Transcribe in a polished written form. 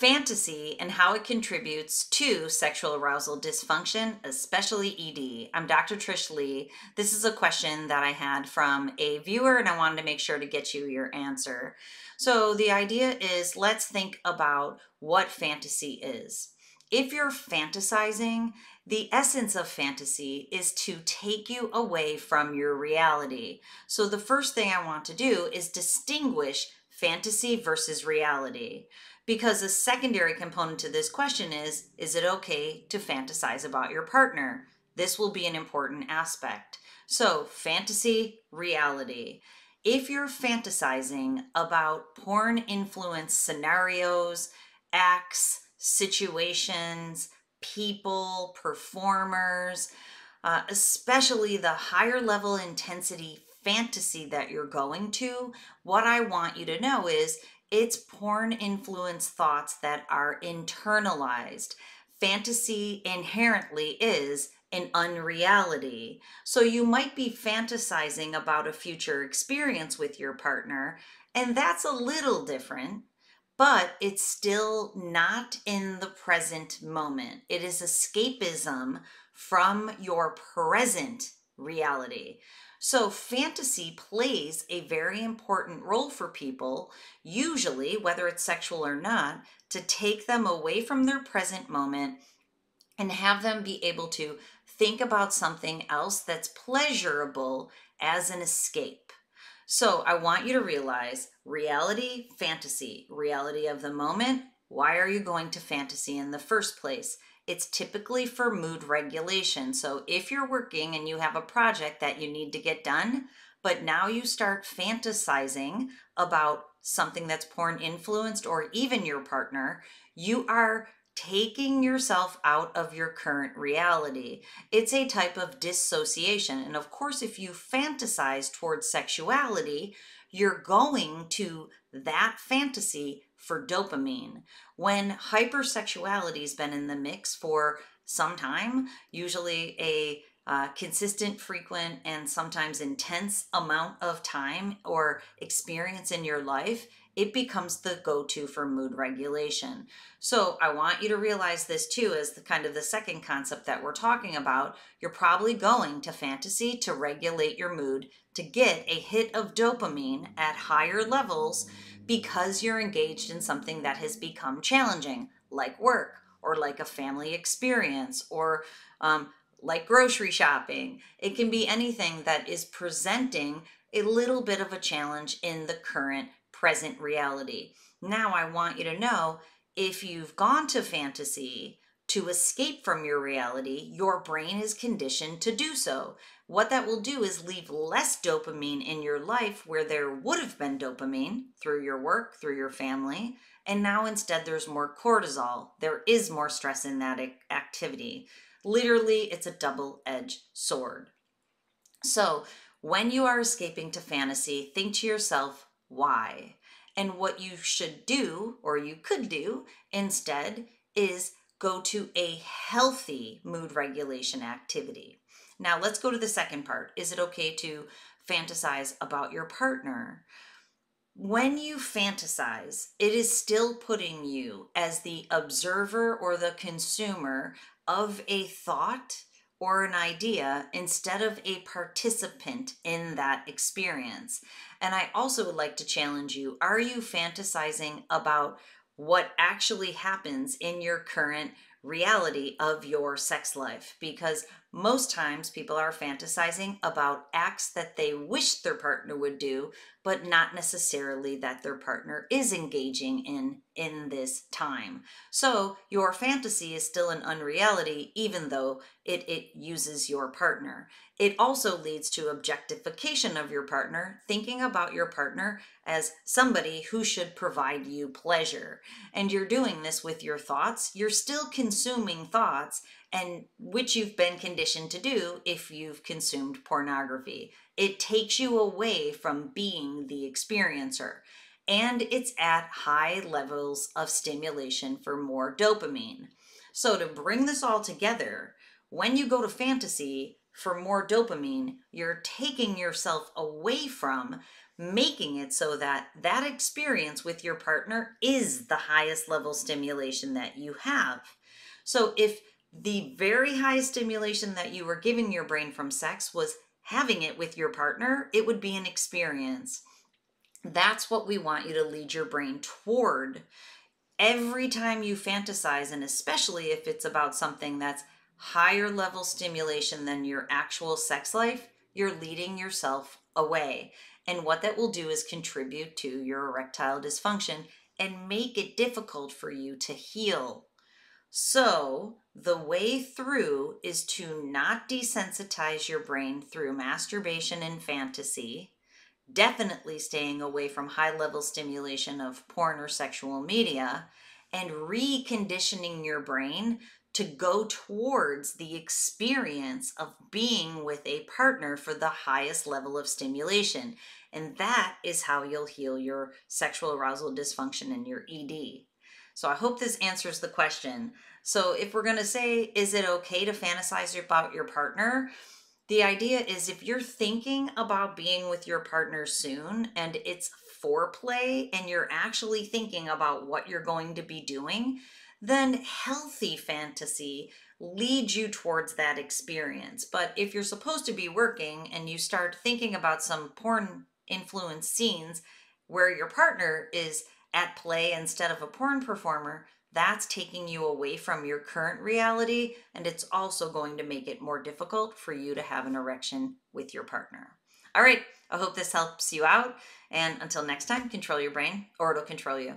Fantasy and how it contributes to sexual arousal dysfunction, especially ED. I'm Dr. Trish Leigh. This is a question that I had from a viewer, and I wanted to make sure to get you your answer. So the idea is, let's think about what fantasy is. If you're fantasizing, the essence of fantasy is to take you away from your reality. So the first thing I want to do is distinguish fantasy versus reality. Because a secondary component to this question is it okay to fantasize about your partner? This will be an important aspect. So, fantasy, reality. If you're fantasizing about porn-influenced scenarios, acts, situations, people, performers, especially the higher level intensity fantasy that you're going to, what I want you to know is it's porn-influenced thoughts that are internalized. Fantasy inherently is an unreality. So you might be fantasizing about a future experience with your partner, and that's a little different, but it's still not in the present moment. It is escapism from your present reality. So fantasy plays a very important role for people, usually, whether it's sexual or not, to take them away from their present moment and have them be able to think about something else that's pleasurable as an escape. So I want you to realize reality, fantasy, reality of the moment. Why are you going to fantasy in the first place? It's typically for mood regulation. So if you're working and you have a project that you need to get done, but now you start fantasizing about something that's porn influenced or even your partner, you are taking yourself out of your current reality. It's a type of dissociation. And of course, if you fantasize towards sexuality, you're going to that fantasy for dopamine. When hypersexuality has been in the mix for some time, usually a consistent, frequent, and sometimes intense amount of time or experience in your life, it becomes the go-to for mood regulation. So I want you to realize this too, as the kind of the second concept that we're talking about. You're probably going to fantasy to regulate your mood, to get a hit of dopamine at higher levels because you're engaged in something that has become challenging, like work or like a family experience or like grocery shopping. It can be anything that is presenting a little bit of a challenge in the current present reality. Now I want you to know, if you've gone to fantasy to escape from your reality, your brain is conditioned to do so. What that will do is leave less dopamine in your life where there would have been dopamine through your work, through your family, and now instead there's more cortisol. There is more stress in that activity. Literally, it's a double-edged sword. So when you are escaping to fantasy, think to yourself, why? And what you should do, or you could do instead, is go to a healthy mood regulation activity. Now let's go to the second part. Is it okay to fantasize about your partner? When you fantasize, it is still putting you as the observer or the consumer of a thought or an idea instead of a participant in that experience. And I also would like to challenge you, are you fantasizing about what actually happens in your current reality of your sex life? Because most times people are fantasizing about acts that they wish their partner would do, but not necessarily that their partner is engaging in this time. So your fantasy is still an unreality, even though it uses your partner. It also leads to objectification of your partner, thinking about your partner as somebody who should provide you pleasure. And you're doing this with your thoughts. You're still consuming thoughts, and which you've been conditioned to do if you've consumed pornography. It takes you away from being the experiencer, and it's at high levels of stimulation for more dopamine. So to bring this all together, when you go to fantasy for more dopamine, you're taking yourself away from making it so that that experience with your partner is the highest level stimulation that you have. So if the very high stimulation that you were giving your brain from sex was having it with your partner, it would be an experience. That's what we want you to lead your brain toward. Every time you fantasize, and especially if it's about something that's higher level stimulation than your actual sex life, you're leading yourself away. And what that will do is contribute to your erectile dysfunction and make it difficult for you to heal. So, the way through is to not desensitize your brain through masturbation and fantasy, definitely staying away from high level stimulation of porn or sexual media, and reconditioning your brain to go towards the experience of being with a partner for the highest level of stimulation. And that is how you'll heal your sexual arousal dysfunction and your ED. So I hope this answers the question. So if we're going to say, is it okay to fantasize about your partner? The idea is if you're thinking about being with your partner soon and it's foreplay and you're actually thinking about what you're going to be doing, then healthy fantasy leads you towards that experience. But if you're supposed to be working and you start thinking about some porn influenced scenes where your partner is at play instead of a porn performer, that's taking you away from your current reality, and it's also going to make it more difficult for you to have an erection with your partner. All right, I hope this helps you out, and until next time, control your brain or it'll control you.